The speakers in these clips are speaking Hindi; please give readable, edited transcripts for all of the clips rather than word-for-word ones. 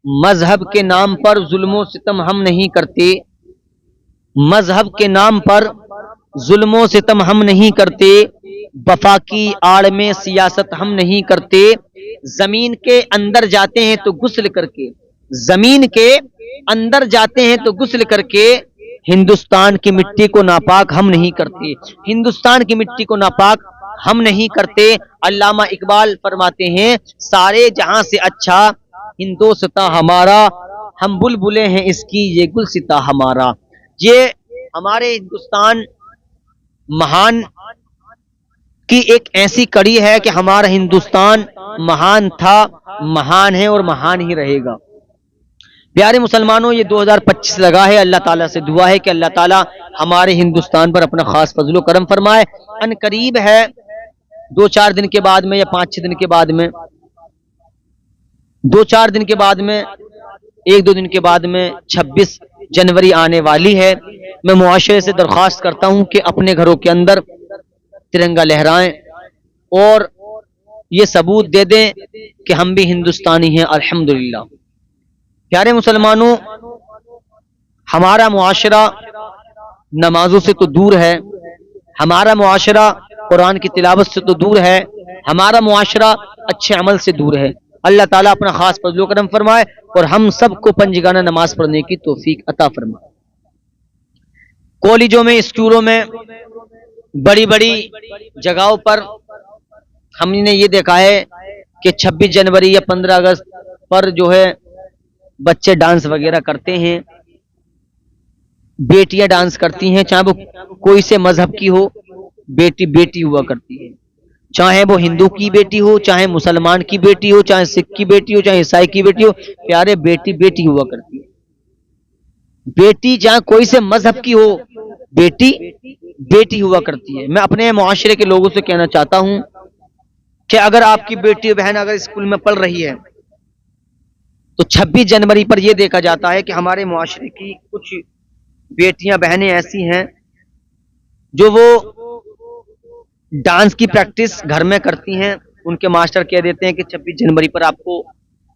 मजहब के नाम पर जुल्मो सितम हम नहीं करते, मजहब के नाम पर जुल्मो सितम हम नहीं करते, वफा की आड़ में सियासत हम नहीं करते। जमीन के अंदर जाते हैं तो गुस्ल करके, जमीन के अंदर जाते हैं तो गुस्ल करके, हिंदुस्तान की मिट्टी को नापाक हम नहीं करते, हिंदुस्तान की मिट्टी को नापाक हम नहीं करते। अल्लामा इकबाल फरमाते हैं, सारे जहां से अच्छा हिंदोस्ता हमारा, हम बुलबुले हैं इसकी ये गुलसिता हमारा। ये हमारे हिंदुस्तान महान की एक ऐसी कड़ी है कि हमारा हिंदुस्तान महान था, महान है और महान ही रहेगा। प्यारे मुसलमानों, ये 2025 लगा है। अल्लाह ताला से दुआ है कि अल्लाह ताला हमारे हिंदुस्तान पर अपना खास फजलो करम फरमाए। अन करीब है 2-4 दिन के बाद में या 5-6 दिन के बाद में, 2-4 दिन के बाद में, 1-2 दिन के बाद में 26 जनवरी आने वाली है। मैं मुआशरे से दरख्वास्त करता हूं कि अपने घरों के अंदर तिरंगा लहराएं और ये सबूत दे दें कि हम भी हिंदुस्तानी हैं अल्हम्दुलिल्लाह। प्यारे मुसलमानों, हमारा मुआशरा नमाजों से तो दूर है, हमारा मुआशरा कुरान की तिलावत से तो दूर है, हमारा मुआशरा अच्छे अमल से दूर है। अल्लाह ताला अपना खास फजलो करम फरमाए और हम सबको पंजगाना नमाज पढ़ने की तौफीक अता फरमाए। कॉलेजों में, स्कूलों में, बड़ी बड़ी जगहों पर हमने ये देखा है कि 26 जनवरी या 15 अगस्त पर जो है बच्चे डांस वगैरह करते हैं, बेटियां डांस करती हैं, चाहे वो कोई से मजहब की हो, बेटी बेटी हुआ करती है, चाहे वो हिंदू की बेटी हो, चाहे मुसलमान की बेटी हो, चाहे सिख की बेटी हो, चाहे ईसाई की बेटी हो, प्यारे बेटी बेटी हुआ करती है। बेटी चाहे कोई से मजहब की हो, बेटी बेटी हुआ करती है। मैं अपने मुआशरे के लोगों से कहना चाहता हूं कि अगर आपकी बेटी बहन अगर स्कूल में पढ़ रही है तो 26 जनवरी पर यह देखा जाता है कि हमारे मुआशरे की कुछ बेटियां बहनें ऐसी हैं जो वो डांस की प्रैक्टिस घर में करती हैं। उनके मास्टर कह देते हैं कि 26 जनवरी पर आपको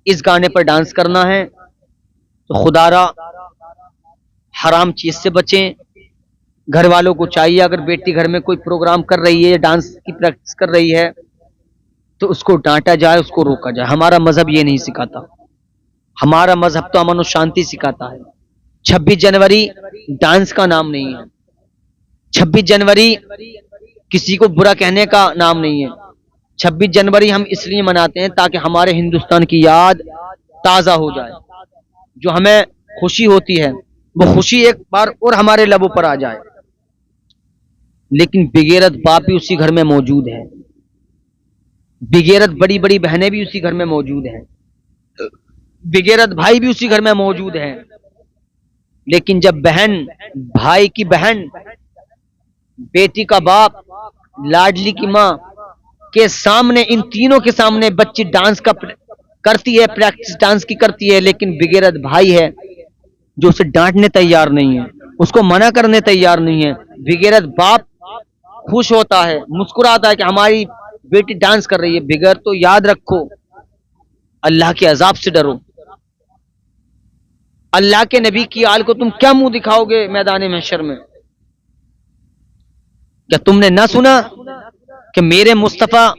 इस गाने पर डांस करना है, तो खुदारा हराम चीज से बचें। घर वालों को चाहिए अगर बेटी घर में कोई प्रोग्राम कर रही है, डांस की प्रैक्टिस कर रही है, तो उसको डांटा जाए, उसको रोका जाए। हमारा मजहब ये नहीं सिखाता, हमारा मजहब तो अमन और शांति सिखाता है। 26 जनवरी डांस का नाम नहीं है, 26 जनवरी किसी को बुरा कहने का नाम नहीं है। 26 जनवरी हम इसलिए मनाते हैं ताकि हमारे हिंदुस्तान की याद ताजा हो जाए, जो हमें खुशी होती है वो खुशी एक बार और हमारे लबों पर आ जाए। लेकिन बेगैरत बाप भी उसी घर में मौजूद है, बेगैरत बड़ी बड़ी बहनें भी उसी घर में मौजूद हैं, बेगैरत भाई भी उसी घर में मौजूद हैं। लेकिन जब बहन, भाई की बहन, बेटी का बाप, लाडली की मां के सामने, इन तीनों के सामने बच्ची डांस का करती है, प्रैक्टिस डांस की करती है, लेकिन बेगैरत भाई है जो उसे डांटने तैयार नहीं है, उसको मना करने तैयार नहीं है। बेगैरत बाप खुश होता है, मुस्कुराता है कि हमारी बेटी डांस कर रही है। बिगैर तो याद रखो, अल्लाह के अजाब से डरो। अल्लाह के नबी की आल को तुम क्या मुंह दिखाओगे मैदान महशर में? क्या तुमने ना सुना कि मेरे मुस्तफा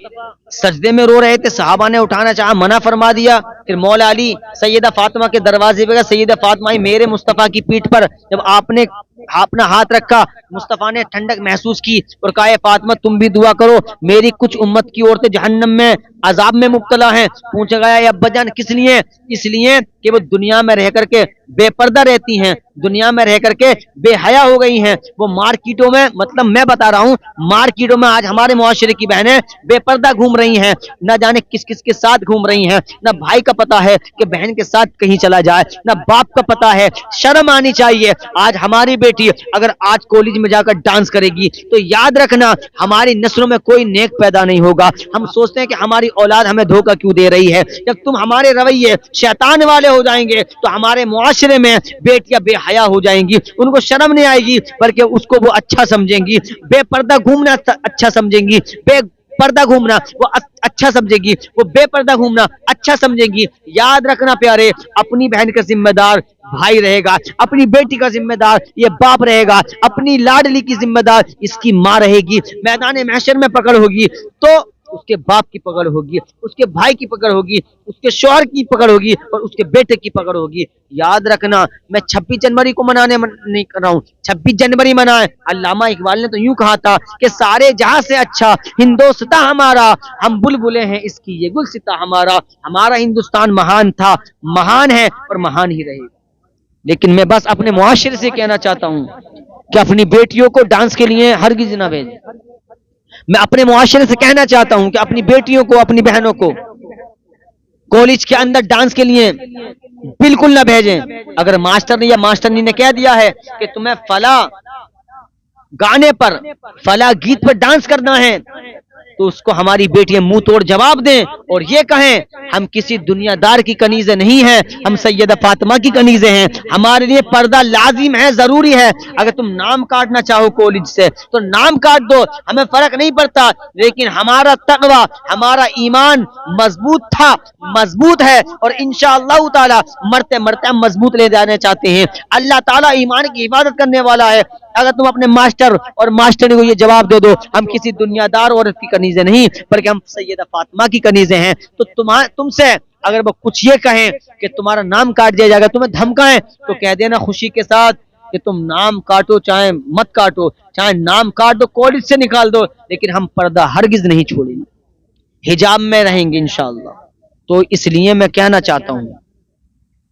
सजदे में रो रहे थे, सहाबा ने उठाना चाहा, मना फरमा दिया। फिर मौला अली सैयदा फातिमा के दरवाजे पे गए, सैयदा फातिमा मेरे मुस्तफा की पीठ पर जब आपने अपना हाथ रखा, मुस्तफा ने ठंडक महसूस की और कहा, फातिमा तुम भी दुआ करो, मेरी कुछ उम्मत की औरतें जहन्नम में अजाब में मुब्तला हैं। पूछा गया अब्बाजान किस लिए? इसलिए कि वो दुनिया में रह करके बेपर्दा रहती हैं, दुनिया में रह करके बेहया हो गई हैं। वो मार्केटों में, मतलब मैं बता रहा हूं, मार्केटों में आज हमारे मुआशरे की बहनें बेपर्दा घूम रही हैं, ना जाने किस किस के साथ घूम रही हैं। ना भाई का पता है कि बहन के साथ कहीं चला जाए, ना बाप का पता है। शर्म आनी चाहिए। आज हमारी बेटी अगर आज कॉलेज में जाकर डांस करेगी तो याद रखना हमारी नस्लों में कोई नेक पैदा नहीं होगा। हम सोचते हैं कि हमारी औलाद हमें धोखा क्यों दे रही है। जब तुम हमारे रवैये शैतान वाले हो जाएंगे तो हमारे मुआशरे में बेटियां बेहया हो जाएंगी, उनको शर्म नहीं आएगी, बल्कि उसको वो अच्छा समझेंगी, बेपर्दा घूमना अच्छा समझेंगी, पर्दा घूमना वो अच्छा समझेगी, वो बेपर्दा घूमना अच्छा समझेगी। याद रखना प्यारे, अपनी बहन का जिम्मेदार भाई रहेगा, अपनी बेटी का जिम्मेदार ये बाप रहेगा, अपनी लाडली की जिम्मेदार इसकी माँ रहेगी। मैदान महशर में पकड़ होगी तो उसके बाप की पकड़ होगी, उसके भाई की पकड़ होगी, उसके शौहर की पकड़ होगी और उसके बेटे की पकड़ होगी। याद रखना, मैं 26 जनवरी को मनाने नहीं कर रहा हूँ, 26 जनवरी मनाए। अल्लामा इकबाल ने तो यूं कहा था कि सारे जहां से अच्छा हिंदोस्तां हमारा, हम बुलबुलें हैं इसकी ये गुलसिता हमारा। हमारा हिंदुस्तान महान था, महान है और महान ही रहेगा। लेकिन मैं बस अपने मुआशरे से कहना चाहता हूं कि अपनी बेटियों को डांस के लिए हरगिज ना भेजें। मैं अपने मुआशरे से कहना चाहता हूं कि अपनी बेटियों को, अपनी बहनों को कॉलेज के अंदर डांस के लिए बिल्कुल ना भेजें। अगर मास्टर ने या मास्टरनी ने कह दिया है कि तुम्हें फला गाने पर, फला गीत पर डांस करना है, तो उसको हमारी बेटियां मुंह तोड़ जवाब दें और ये कहें हम किसी दुनियादार की कनीज़ें नहीं हैं, हम सैयदा फातिमा की कनीज़ें हैं। हमारे लिए पर्दा लाजिम है, जरूरी है। अगर तुम नाम काटना चाहो कॉलेज से तो नाम काट दो, हमें फर्क नहीं पड़ता, लेकिन हमारा तकवा, हमारा ईमान मजबूत था, मजबूत है और इंशाअल्लाह ताला मरते मरते हम मजबूत ले जाना चाहते हैं। अल्लाह ताला ईमान की हिफाजत करने वाला है। अगर तुम अपने मास्टर और मास्टरी को ये जवाब दे दो हम किसी दुनियादार औरत की कनीज़ें नहीं बल्कि हम सैयदा फातिमा की कनीज़ें हैं, तो तुमसे अगर वो कुछ ये कहें कि तुम्हारा नाम काट दिया जाएगा, तुम्हें धमकाएं, तो कह देना खुशी के साथ कि तुम नाम काटो चाहे मत काटो, चाहे नाम काट दो, कॉलेज से निकाल दो, लेकिन हम पर्दा हरगिज नहीं छोड़ेंगे, हिजाब में रहेंगे इंशाअल्लाह। तो इसलिए मैं कहना चाहता हूं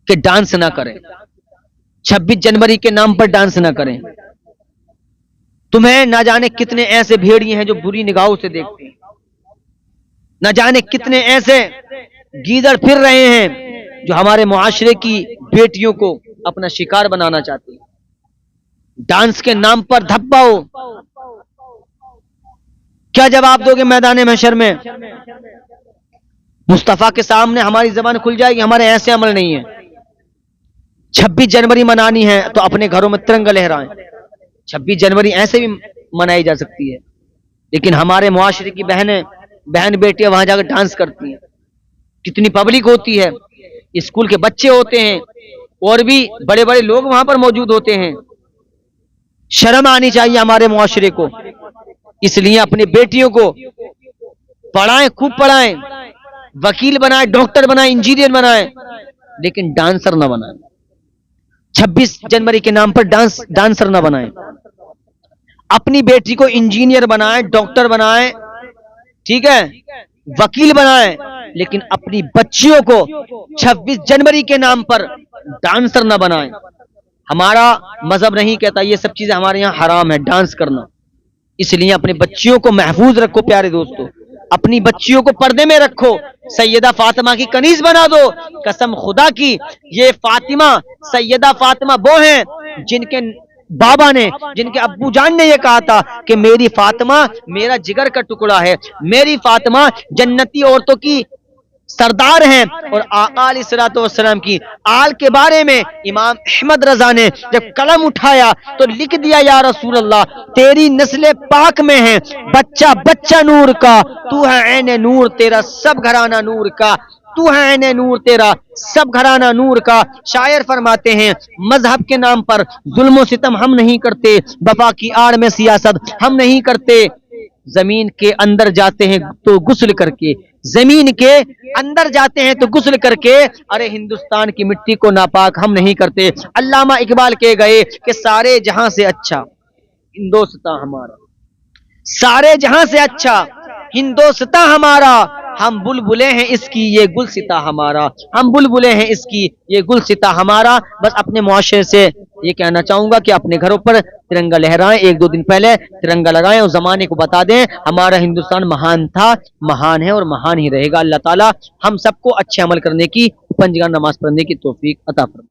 कि डांस ना करें, 26 जनवरी के नाम पर डांस ना करें। तुम्हें ना जाने कितने ऐसे भेड़िए हैं जो बुरी निगाहों से देखते हैं, न जाने कितने ऐसे गीदड़ फिर रहे हैं जो हमारे मुआशरे की बेटियों को अपना शिकार बनाना चाहते हैं। डांस के नाम पर धब्बा हो, क्या जवाब दोगे मैदान महशर में? मुस्तफा के सामने हमारी जबान खुल जाएगी, हमारे ऐसे अमल नहीं है। 26 जनवरी मनानी है तो अपने घरों में तिरंगा लहराएं। 26 जनवरी ऐसे भी मनाई जा सकती है, लेकिन हमारे मुआशरे की बहन बेटियां वहां जाकर डांस करती हैं, कितनी पब्लिक होती है, स्कूल के बच्चे होते हैं और भी बड़े बड़े लोग वहां पर मौजूद होते हैं। शर्म आनी चाहिए हमारे मुआशरे को। इसलिए अपनी बेटियों को पढ़ाएं, खूब पढ़ाएं, वकील बनाएं, डॉक्टर बनाएं, इंजीनियर बनाएं, लेकिन डांसर ना बनाएं। 26 जनवरी के नाम पर डांसर ना बनाएं। अपनी बेटी को इंजीनियर बनाएं, डॉक्टर बनाएं, ठीक है, वकील बनाएं, लेकिन अपनी बच्चियों को 26 जनवरी के नाम पर डांसर ना बनाएं। हमारा मजहब नहीं कहता ये सब चीजें हमारे यहाँ हराम है डांस करना। इसलिए अपने बच्चियों को महफूज रखो प्यारे दोस्तों, अपनी बच्चियों को पर्दे में रखो, सैयदा फातिमा की कनीज बना दो। कसम खुदा की, ये फातिमा, सैयदा फातिमा वो हैं जिनके बाबा ने, जिनके अब्बू जान ने ये कहा था कि मेरी फातिमा मेरा जिगर का टुकड़ा है, मेरी फातिमा जन्नती औरतों की सरदार हैं। और आका अलैहिस्सलाम की आल के बारे में इमाम अहमद रजा ने जब कलम उठाया तो लिख दिया, या रसूल अल्लाह तेरी नस्ल पाक में है बच्चा बच्चा नूर का, तू है ऐने नूर तेरा सब घराना नूर का, तू है ऐने नूर तेरा सब घराना नूर का। शायर फरमाते हैं मजहब के नाम पर जुल्म सितम हम नहीं करते, वफा की आड़ में सियासत हम नहीं करते, जमीन के अंदर जाते हैं तो गुस्ल करके, जमीन के अंदर जाते हैं तो गुस्ल करके, अरे हिंदुस्तान की मिट्टी को नापाक हम नहीं करते। अल्लामा इकबाल कह गए कि सारे जहां से अच्छा हिंदोस्तां हमारा, सारे जहां से अच्छा हिंदोस्तां हमारा, हम बुलबुले हैं इसकी ये गुलसिता हमारा, हम बुलबुले हैं इसकी ये गुलसिता हमारा। बस अपने मुआशरे से ये कहना चाहूंगा कि अपने घरों पर तिरंगा लहराएं, 1-2 दिन पहले तिरंगा लगाएं और जमाने को बता दें हमारा हिंदुस्तान महान था, महान है और महान ही रहेगा। अल्लाह ताला हम सबको अच्छे अमल करने की, पंजगान नमाज पढ़ने की तौफीक अता फरमाए।